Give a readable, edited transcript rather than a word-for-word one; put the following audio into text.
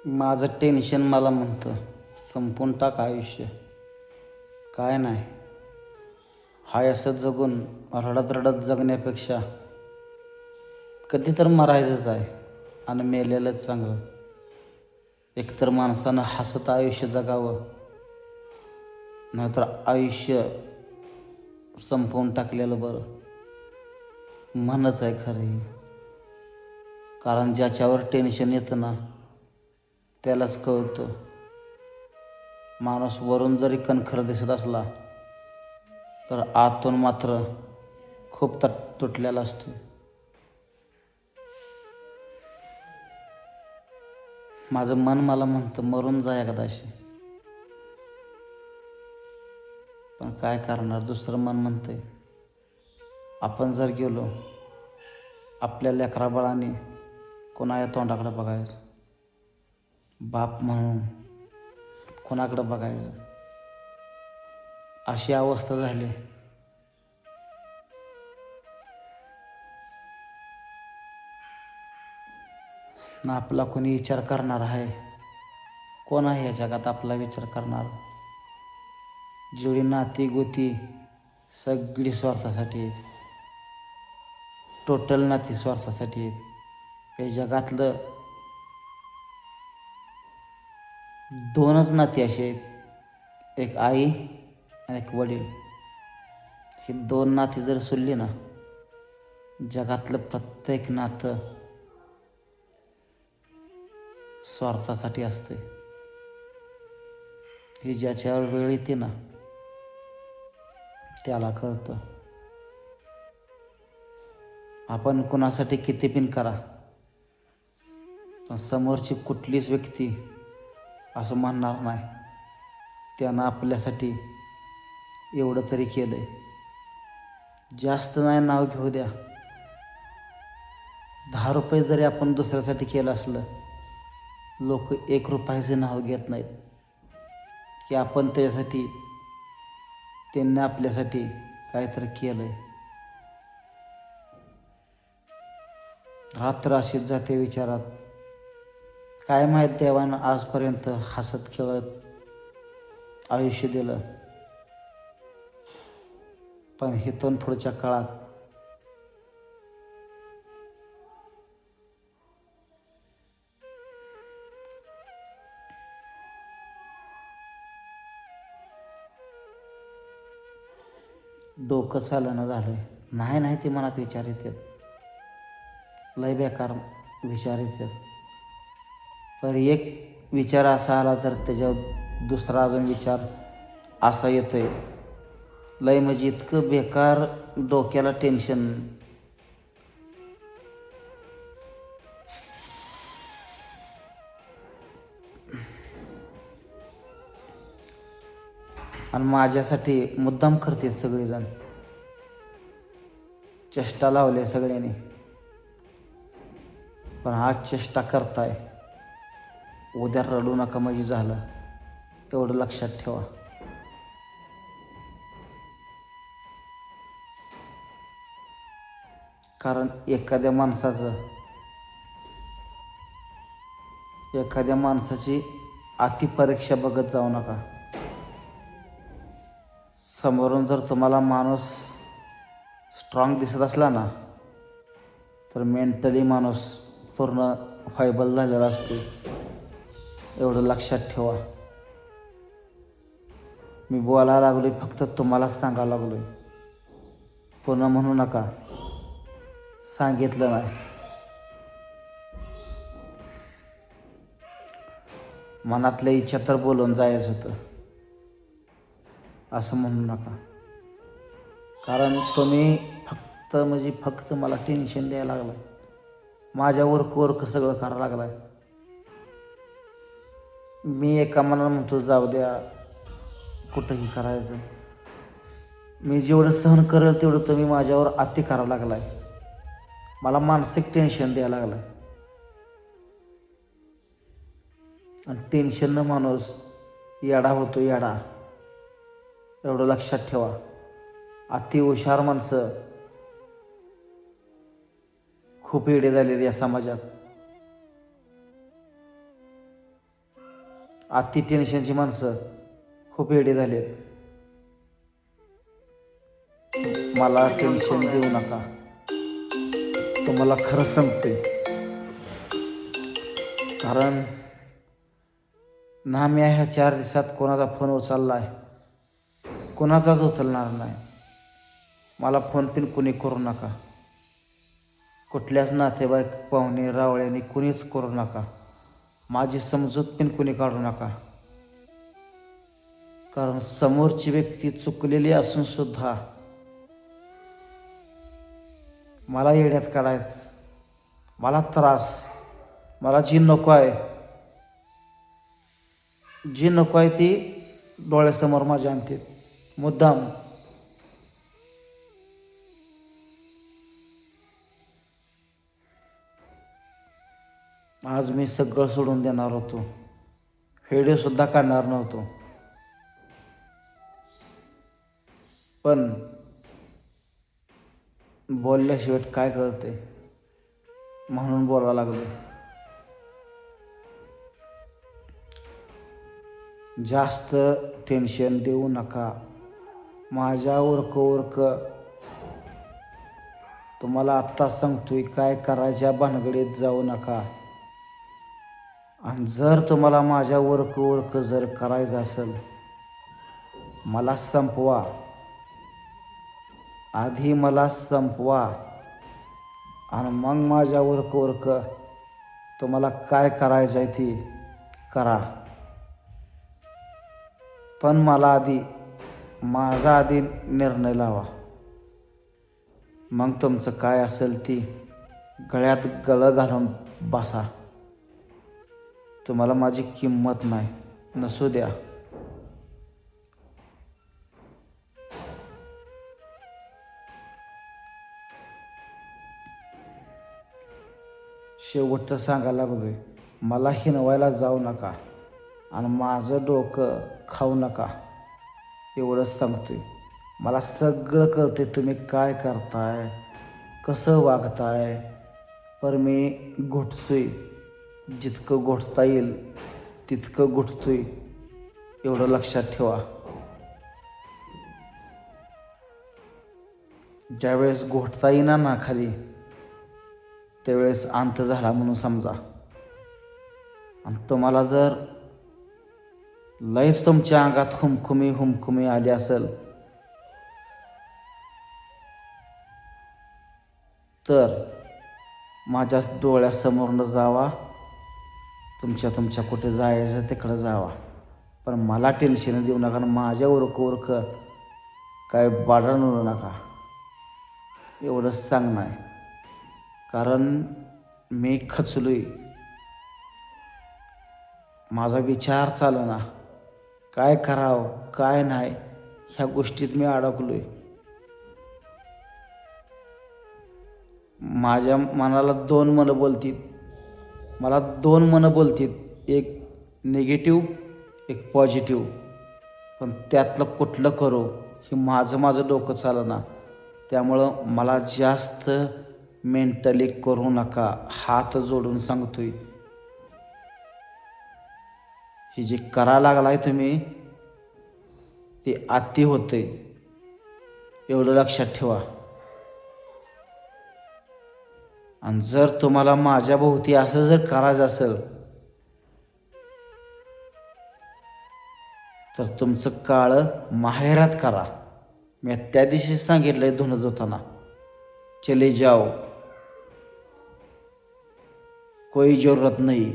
माझं टेन्शन मला म्हणतं संपून टाक आयुष्य. काय नाही, हाय असं जगून रडत रडत जगण्यापेक्षा कधी तर मरायचंच आहे आणि मेलेलंच चांगलं. एकतर माणसानं हसत आयुष्य जगावं, नाहीतर आयुष्य संपवून टाकलेलं बरं. म्हणच आहे खरं ही. कारण ज्याच्यावर टेन्शन येतं ना त्यालाच कळतं. माणूस वरून जरी कणखर दिसत असला तर आतून मात्र खूप तुटलेला असतो. माझं मन मला म्हणतं मरून जा एकदाशी, पण काय करणार. दुसरं मन म्हणतंय आपण जर गेलो आपल्या लेकराबाळाने कोणाच्या तोंडाकडे बघायचं, बाप म्हणून कोणाकडं बघायचं. अशी अवस्था झाली. ना आपला कोणी विचार करणार आहे. कोण आहे या जगात आपला विचार करणार. जेवढी नाती गोती सगळी स्वार्थासाठी आहेत. टोटल नाती स्वार्थासाठी आहेत. या जगातलं दोनच नाती अशी आहेत, एक आई आणि एक वडील. ही दोन नाती जर सोडली ना, जगातलं प्रत्येक नातं स्वार्थासाठी असते. ही ज्याच्यावर वेळ येते ना त्याला कळतं. आपण कुणासाठी किती पण करा, पण समोरची कुठलीच व्यक्ती असं म्हणणार नाही त्यानं आपल्यासाठी एवढं तरी केलंय. जास्त नाही नाव घेऊ द्या, 10 रुपये जरी आपण दुसऱ्यासाठी केलं असलं, लोक 1 रुपयाचं नाव घेत नाहीत की आपण त्यासाठी त्यांनी आपल्यासाठी काहीतरी केलंय. रात्र अशीच जाते विचारात. काय माहीत देवानं आजपर्यंत हसत खेळत आयुष्य दिलं, पण हिथून पुढच्या काळात डोकं चालणं झालंय. नाही ते मनात विचार येतात, लय बेकार विचार येतात. पण एक विचार असा आला तर त्याच्यावर दुसरा अजून विचार असा येतोय. लय म्हणजे इतकं बेकार डोक्याला टेन्शन. आणि माझ्यासाठी मुद्दाम करतात सगळेजण, चेष्टा लावले सगळ्यांनी. पण आज चेष्टा करताय, उद्या रडू नका म्हणजे झालं, एवढं लक्षात ठेवा. कारण एखाद्या माणसाची अतिपरीक्षा बघत जाऊ नका. समोरून जर तुम्हाला माणूस स्ट्रॉंग दिसत असला ना तर मेंटली माणूस पूर्ण फायबल झालेला असतो, एवढं लक्षात ठेवा. मी बोलायला लागलोय फक्त तुम्हालाच सांगायला लागलोय, पुन्हा म्हणू नका सांगितलं नाही. मनातल्या इच्छा तर बोलून जायचं होतं असं म्हणू नका. कारण तुम्ही फक्त मला टेन्शन द्यायला लागलाय, माझ्या वर्क सगळं करायला लागलाय. मी एका मनाला म्हणतो जाऊ द्या, कुठंही करायचं. मी जेवढं सहन करेल तेवढं तुम्ही माझ्यावर अति करायला लागलाय, मला मानसिक टेन्शन द्यायला लागलाय. आणि टेन्शननं माणूस येडा होतो, येडा. एवढं लक्षात ठेवा. अति हुशार माणसं खूप येडे झालेले या समाजात. अति टेन्शनची माणसं खूप वेडे झालेत. मला टेन्शन देऊ नका, तुम्हाला खरं सांगते. कारण ना मी ह्या 4 दिवसात कोणाचा फोन उचलला आहे, कोणाचाच उचलणार नाही. मला फोन पिन कुणी करू नका, कुठल्याच नातेवाईक पाहुणे रावळ्याने कुणीच करू नका. माझी समजूत पिन कुणी काढू नका. कारण समोरची व्यक्ती चुकलेली असून सुद्धा मला येड्यात काढायचं, मला त्रास, मला जी नको आहे ती डोळ्यासमोर माझ्या आणते मुद्दाम. आज मी सगळं सोडून देणार होतो, व्हिडिओसुद्धा काढणार नव्हतो, पण बोलल्याशिवाय काय कळते म्हणून बोलायला लागलो. जास्त टेन्शन देऊ नका. माझ्या उरक तुम्हाला आत्ता सांगतोय, काय करायच्या भानगडीत जाऊ नका. आणि जर तुम्हाला माझ्या उरक जर करायचं असेल, मला संपवा, आधी मला संपवा आणि मग माझ्या उरक तुम्हाला काय करायचं आहे ती करा. पण मला माझा आधी निर्णय लावा, मग तुमचं काय असेल ती गळ्यात गळं घालून बसा. तुम्हाला माझी किंमत नाही, नसू द्या. शेवटचं सांगायला लागलोय, मला हिनवायला जाऊ नका आणि माझं डोकं खाऊ नका, एवढंच सांगतोय. मला सगळं कळते तुम्ही काय करताय, कसं वागताय, पर मी घुटतोय, जितकं घोटता येईल तितकं घुटतोय, एवढं लक्षात ठेवा. ज्यावेळेस घोटता येईना ना खाली, त्यावेळेस अंत झाला म्हणून समजा. आणि तुम्हाला जर लयच तुमच्या अंगात हुमखुमी आली असेल, तर माझ्या डोळ्यासमोरनं जावा, तुमच्या कुठे जायचं तिकडं जावा, पण मला टेन्शन देऊ नका. माझ्या उरक काय बाळगू नका, एवढंच सांगणं आहे. कारण मी खचलोय, माझा विचार चालना, काय करावं काय नाही ह्या गोष्टीत मी अडकलोय. माझ्या मनाला 2 मनं बोलतील, मला 2 मनं बोलतील, एक निगेटिव्ह एक पॉझिटिव्ह. पण त्यातलं कुठलं करू हे माझं डोकं चालना. त्यामुळं मला जास्त मेंटली करू नका, हात जोडून सांगतोय. हे जे करा लागलाय तुम्ही ते अति होते, एवढं लक्षात ठेवा. आणि जर तुम्हाला माझ्या भोवती असं जर करायचं असेल, तर तुमचं काळं माहेरात करा. मी त्या दिवशी सांगितलंय धुणं धुताना, चले जाओ, कोई जरूरत नहीं,